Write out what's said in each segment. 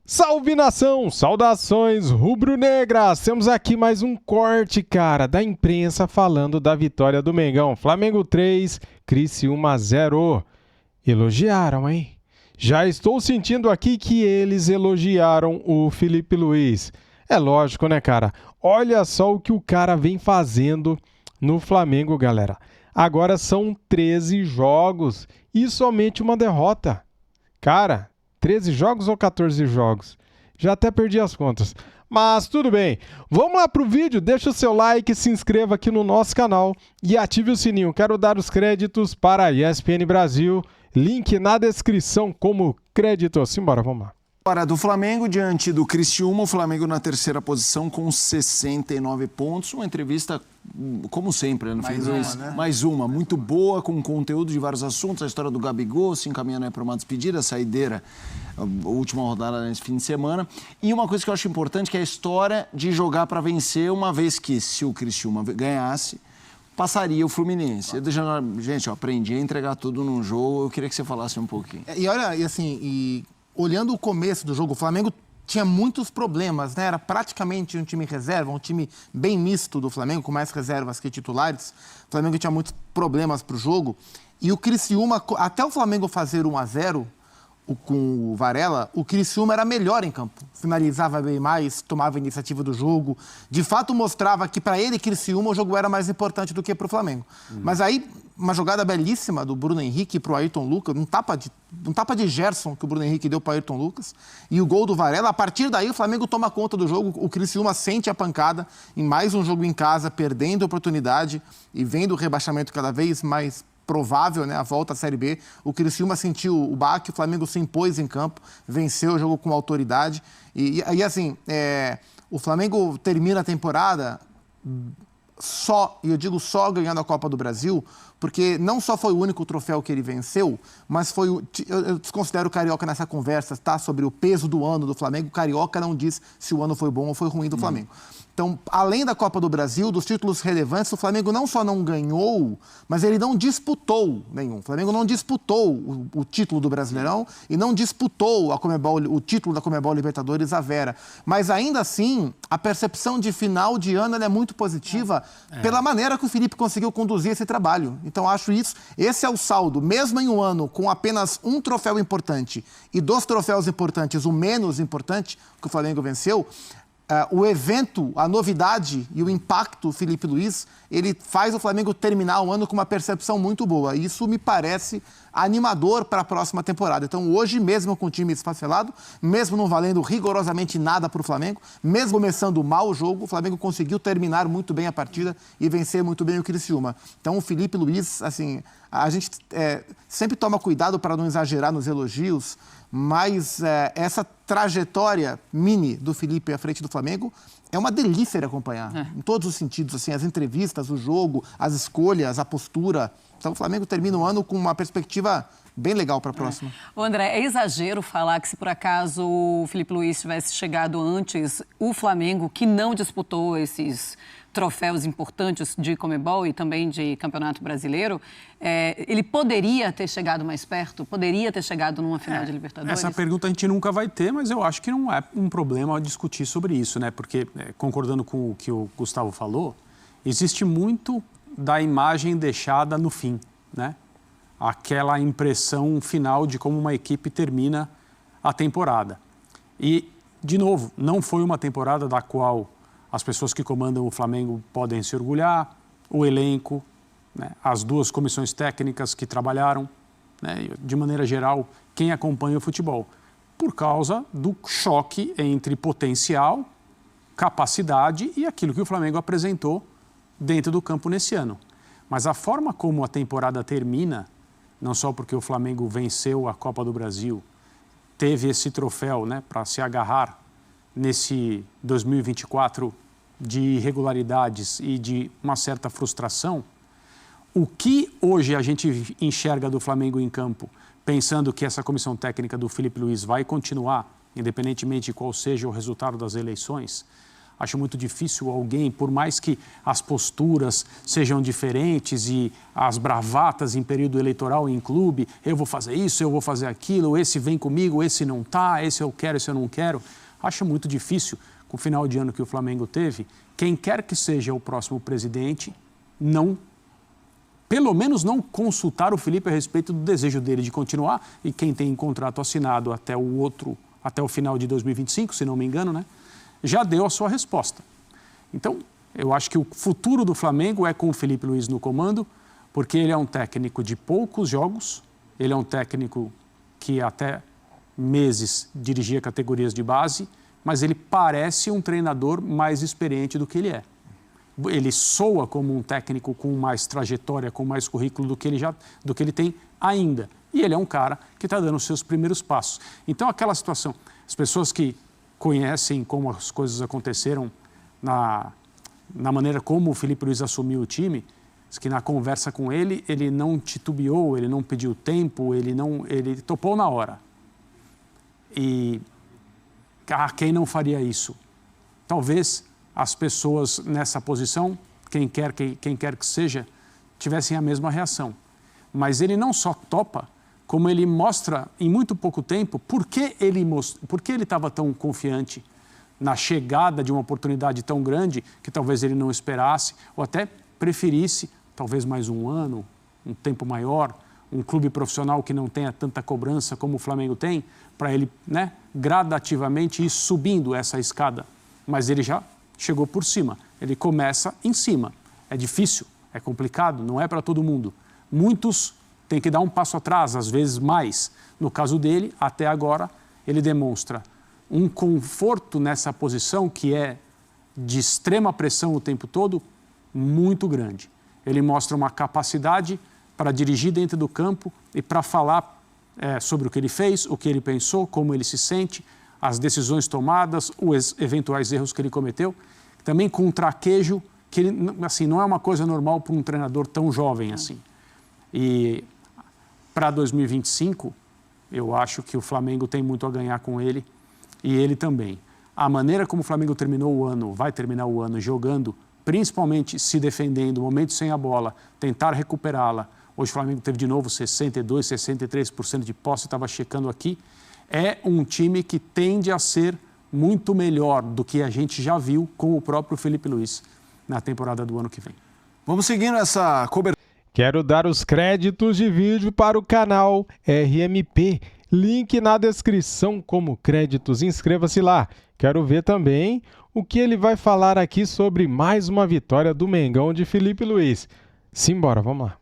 Salve nação, saudações rubro-negras, temos aqui mais um corte, cara, da imprensa falando da vitória do Mengão. Flamengo 3, Criciúma 0. Elogiaram, hein? Já estou sentindo aqui que eles elogiaram o Filipe Luiz. É lógico, né, cara? Olha só o que o cara vem fazendo no Flamengo, galera. Agora são 13 jogos e somente uma derrota. Cara, 13 jogos ou 14 jogos? Já até perdi as contas. Mas tudo bem. Vamos lá pro vídeo. Deixa o seu like, se inscreva aqui no nosso canal e ative o sininho. Quero dar os créditos para a ESPN Brasil. Link na descrição como crédito. Simbora, vamos lá. Hora do Flamengo diante do Criciúma, o Flamengo na terceira posição com 69 pontos. Uma entrevista, como sempre, né? Mais uma, muito boa, com conteúdo de vários assuntos. A história do Gabigol, se encaminhando para uma despedida, a saideira, a última rodada nesse fim de semana. E uma coisa que eu acho importante, que é a história de jogar para vencer, uma vez que, se o Criciúma ganhasse, passaria o Fluminense. Gente, eu aprendi a entregar tudo num jogo, eu queria que você falasse um pouquinho. Olhando o começo do jogo, o Flamengo tinha muitos problemas, né? Era praticamente um time reserva, um time bem misto do Flamengo, com mais reservas que titulares. O Flamengo tinha muitos problemas para o jogo. E o Criciúma, até o Flamengo fazer 1-0 com o Varela, o Criciúma era melhor em campo. Finalizava bem mais, tomava a iniciativa do jogo. De fato, mostrava que para ele, Criciúma, o jogo era mais importante do que para o Flamengo. Mas aí, uma jogada belíssima do Bruno Henrique para o Ayrton Lucas, um tapa de Gerson que o Bruno Henrique deu para o Ayrton Lucas, e o gol do Varela. A partir daí, o Flamengo toma conta do jogo, o Criciúma sente a pancada em mais um jogo em casa, perdendo a oportunidade e vendo o rebaixamento cada vez mais provável, né, a volta à Série B. O Criciúma sentiu o baque, o Flamengo se impôs em campo, venceu o jogo com autoridade. O Flamengo termina a temporada e eu digo só ganhando a Copa do Brasil, porque não só foi o único troféu que ele venceu, mas foi eu desconsidero o Carioca nessa conversa, tá? Sobre o peso do ano do Flamengo. O Carioca não diz se o ano foi bom ou foi ruim do Flamengo. Então, além da Copa do Brasil, dos títulos relevantes, o Flamengo não só não ganhou, mas ele não disputou nenhum. O Flamengo não disputou o título do Brasileirão e não disputou o título da Conmebol Libertadores à Vera. Mas ainda assim, a percepção de final de ano é muito positiva pela maneira que o Felipe conseguiu conduzir esse trabalho. Então, acho isso. Esse é o saldo. Mesmo em um ano com apenas um troféu importante e dos troféus importantes, o menos importante que o Flamengo venceu, o evento, a novidade e o impacto Filipe Luiz, ele faz o Flamengo terminar o ano com uma percepção muito boa. Isso me parece animador para a próxima temporada. Então, hoje, mesmo com o time esfacelado, mesmo não valendo rigorosamente nada para o Flamengo, mesmo começando mal o jogo, o Flamengo conseguiu terminar muito bem a partida e vencer muito bem o Criciúma. Então, o Filipe Luiz, assim, a gente sempre toma cuidado para não exagerar nos elogios, mas essa trajetória mini do Felipe à frente do Flamengo é uma delícia de acompanhar, em todos os sentidos, assim, as entrevistas, o jogo, as escolhas, a postura. Então o Flamengo termina o ano com uma perspectiva bem legal para a próxima. Ô André, é exagero falar que se por acaso o Filipe Luiz tivesse chegado antes, o Flamengo, que não disputou esses troféus importantes de Conmebol e também de Campeonato Brasileiro, ele poderia ter chegado mais perto? Poderia ter chegado numa final de Libertadores? Essa pergunta a gente nunca vai ter, mas eu acho que não é um problema discutir sobre isso, né? Porque, concordando com o que o Gustavo falou, existe muito da imagem deixada no fim, né? Aquela impressão final de como uma equipe termina a temporada. E, de novo, não foi uma temporada da qual as pessoas que comandam o Flamengo podem se orgulhar, o elenco, né, as duas comissões técnicas que trabalharam, né, de maneira geral, quem acompanha o futebol, por causa do choque entre potencial, capacidade e aquilo que o Flamengo apresentou dentro do campo nesse ano. Mas a forma como a temporada termina, não só porque o Flamengo venceu a Copa do Brasil, teve esse troféu, né, para se agarrar nesse 2024 de irregularidades e de uma certa frustração, o que hoje a gente enxerga do Flamengo em campo, pensando que essa comissão técnica do Filipe Luiz vai continuar, independentemente de qual seja o resultado das eleições, Acho muito difícil alguém, por mais que as posturas sejam diferentes e as bravatas em período eleitoral em clube, eu vou fazer isso, eu vou fazer aquilo, esse vem comigo, esse não tá, esse eu quero, esse eu não quero. Acho muito difícil, com o final de ano que o Flamengo teve, quem quer que seja o próximo presidente, pelo menos não consultar o Felipe a respeito do desejo dele de continuar, e quem tem contrato assinado até o final de 2025, se não me engano, né, já deu a sua resposta. Então, eu acho que o futuro do Flamengo é com o Felipe Luiz no comando, porque ele é um técnico de poucos jogos, ele é um técnico que até meses dirigia categorias de base, mas ele parece um treinador mais experiente do que ele é. Ele soa como um técnico com mais trajetória, com mais currículo do que ele tem ainda. E ele é um cara que está dando os seus primeiros passos. Então, aquela situação, as pessoas que conhecem como as coisas aconteceram na maneira como o Felipe Luiz assumiu o time, que na conversa com ele não titubeou, ele não pediu tempo, ele topou na hora. E quem não faria isso? Talvez as pessoas nessa posição, quem quer que seja, tivessem a mesma reação. Mas ele não só topa, como ele mostra em muito pouco tempo por que ele estava tão confiante na chegada de uma oportunidade tão grande que talvez ele não esperasse ou até preferisse talvez mais um ano, um tempo maior, um clube profissional que não tenha tanta cobrança como o Flamengo tem, para ele, né, gradativamente ir subindo essa escada. Mas ele já chegou por cima, ele começa em cima. É difícil, é complicado, não é para todo mundo. Muitos têm que dar um passo atrás, às vezes mais. No caso dele, até agora, ele demonstra um conforto nessa posição que é de extrema pressão o tempo todo, muito grande. Ele mostra uma capacidade para dirigir dentro do campo e para falar sobre o que ele fez, o que ele pensou, como ele se sente, as decisões tomadas, os eventuais erros que ele cometeu, também com um traquejo que assim, não é uma coisa normal para um treinador tão jovem assim. E para 2025, eu acho que o Flamengo tem muito a ganhar com ele e ele também. A maneira como o Flamengo terminou o ano, vai terminar o ano jogando, principalmente se defendendo, momentos sem a bola, tentar recuperá-la. Hoje o Flamengo teve de novo 62%, 63% de posse, estava checando aqui. É um time que tende a ser muito melhor do que a gente já viu com o próprio Felipe Luiz na temporada do ano que vem. Vamos seguindo essa cobertura. Quero dar os créditos de vídeo para o canal RMP. Link na descrição como créditos. Inscreva-se lá. Quero ver também o que ele vai falar aqui sobre mais uma vitória do Mengão de Felipe Luiz. Simbora, vamos lá.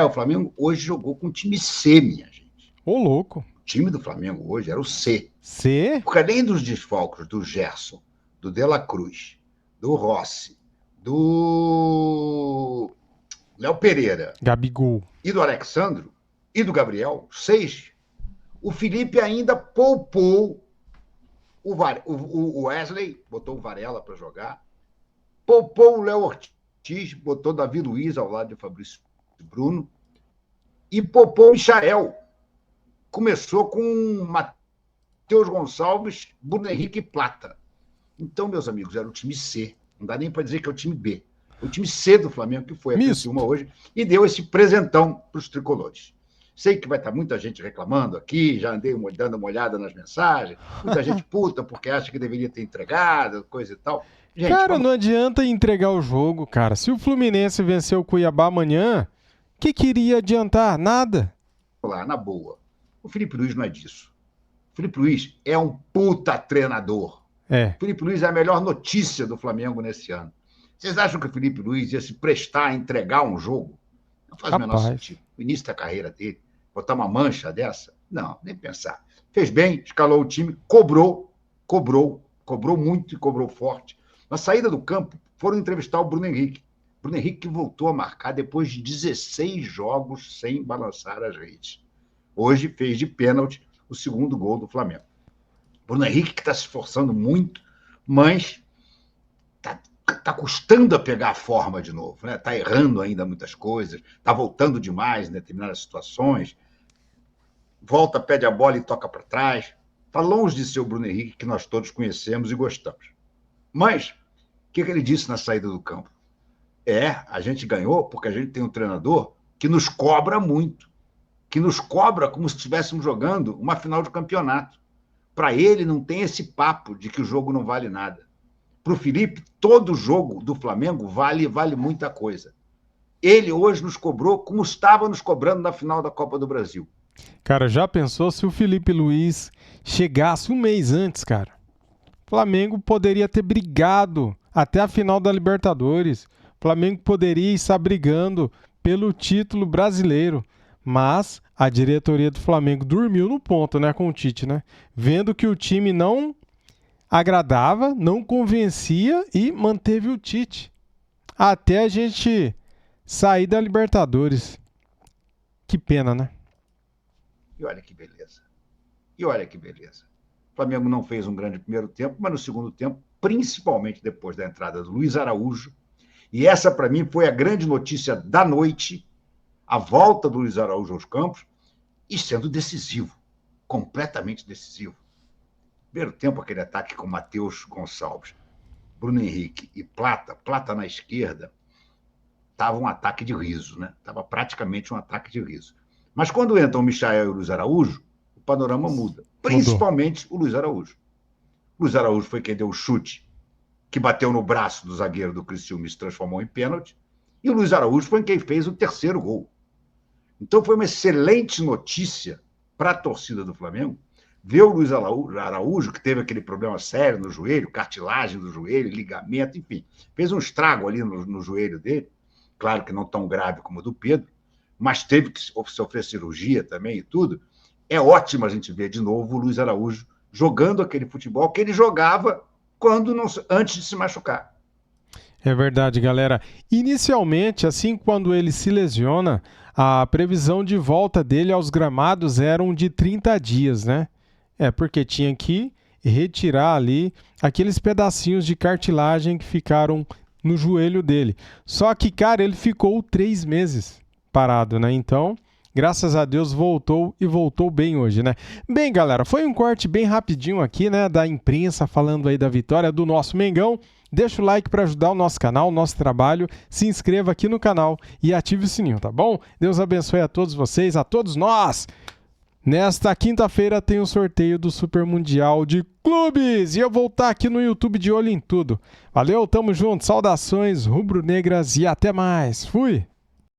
O Flamengo hoje jogou com o time C, minha gente. Ô, louco. O time do Flamengo hoje era o C. C? Porque além dos desfalques do Gerson, do De La Cruz, do Rossi, do Léo Pereira, Gabigol e do Alexandro, e do Gabriel, 6, o Felipe ainda poupou o Wesley, botou o Varela para jogar, poupou o Léo Ortiz, botou Davi Luiz ao lado de Fabrício Bruno, e poupou o Michael. Começou com Matheus Gonçalves, Bruno Henrique e Plata. Então, meus amigos, era o time C. Não dá nem para dizer que é o time B. O time C do Flamengo, que foi a Criciúma hoje, e deu esse presentão para os tricolores. Sei que vai estar muita gente reclamando aqui, já andei dando uma olhada nas mensagens, muita gente puta porque acha que deveria ter entregado, coisa e tal. Gente, cara, não adianta entregar o jogo, cara. Se o Fluminense vencer o Cuiabá amanhã, o que iria adiantar? Nada. Lá, na boa. O Felipe Luiz não é disso. O Felipe Luiz é um puta treinador. O Felipe Luiz é a melhor notícia do Flamengo nesse ano. Vocês acham que o Felipe Luiz ia se prestar a entregar um jogo? Não faz o menor sentido. O início da carreira dele, botar uma mancha dessa? Não, nem pensar. Fez bem, escalou o time, cobrou muito e cobrou forte. Na saída do campo, foram entrevistar o Bruno Henrique. Bruno Henrique que voltou a marcar depois de 16 jogos sem balançar as redes. Hoje fez de pênalti o segundo gol do Flamengo. Bruno Henrique que está se esforçando muito, mas está custando a pegar a forma de novo, né? Está errando ainda muitas coisas, está voltando demais em determinadas situações, volta, pede a bola e toca para trás. Está longe de ser o Bruno Henrique que nós todos conhecemos e gostamos. Mas, o que ele disse na saída do campo? A gente ganhou porque a gente tem um treinador que nos cobra muito, que nos cobra como se estivéssemos jogando uma final de campeonato. Para ele, não tem esse papo de que o jogo não vale nada. Para o Felipe, todo jogo do Flamengo vale muita coisa. Ele hoje nos cobrou como estava nos cobrando na final da Copa do Brasil. Cara, já pensou se o Felipe Luiz chegasse um mês antes, cara? O Flamengo poderia ter brigado até a final da Libertadores. O Flamengo poderia estar brigando pelo título brasileiro. Mas a diretoria do Flamengo dormiu no ponto, né, com o Tite, né? Vendo que o time não agradava, não convencia e manteve o Tite. Até a gente sair da Libertadores. Que pena, né? E olha que beleza. O Flamengo não fez um grande primeiro tempo, mas no segundo tempo, principalmente depois da entrada do Luiz Araújo, e essa para mim foi a grande notícia da noite, a volta do Luiz Araújo aos campos, e sendo decisivo, completamente decisivo. Primeiro tempo, aquele ataque com Matheus Gonçalves, Bruno Henrique e Plata na esquerda, estava um ataque de riso, né? Estava praticamente um ataque de riso. Mas quando entram o Michael e o Luiz Araújo, o panorama muda. Principalmente o Luiz Araújo. O Luiz Araújo foi quem deu o chute que bateu no braço do zagueiro do Criciúma e se transformou em pênalti. E o Luiz Araújo foi quem fez o terceiro gol. Então foi uma excelente notícia para a torcida do Flamengo ver o Luiz Araújo, que teve aquele problema sério no joelho, cartilagem do joelho, ligamento, enfim. Fez um estrago ali no joelho dele. Claro que não tão grave como o do Pedro, mas teve que sofrer cirurgia também e tudo. É ótimo a gente ver de novo o Luiz Araújo jogando aquele futebol que ele jogava antes de se machucar. É verdade, galera. Inicialmente, assim, quando ele se lesiona, a previsão de volta dele aos gramados eram de 30 dias, né? Porque tinha que retirar ali aqueles pedacinhos de cartilagem que ficaram no joelho dele. Só que, cara, ele ficou 3 meses parado, né? Então, graças a Deus, voltou e voltou bem hoje, né? Bem, galera, foi um corte bem rapidinho aqui, né, da imprensa falando aí da vitória do nosso Mengão. Deixa o like para ajudar o nosso canal, o nosso trabalho. Se inscreva aqui no canal e ative o sininho, tá bom? Deus abençoe a todos vocês, a todos nós. Nesta quinta-feira tem o sorteio do Super Mundial de Clubes e eu vou estar aqui no YouTube de olho em tudo. Valeu, tamo junto, saudações rubro-negras e até mais. Fui!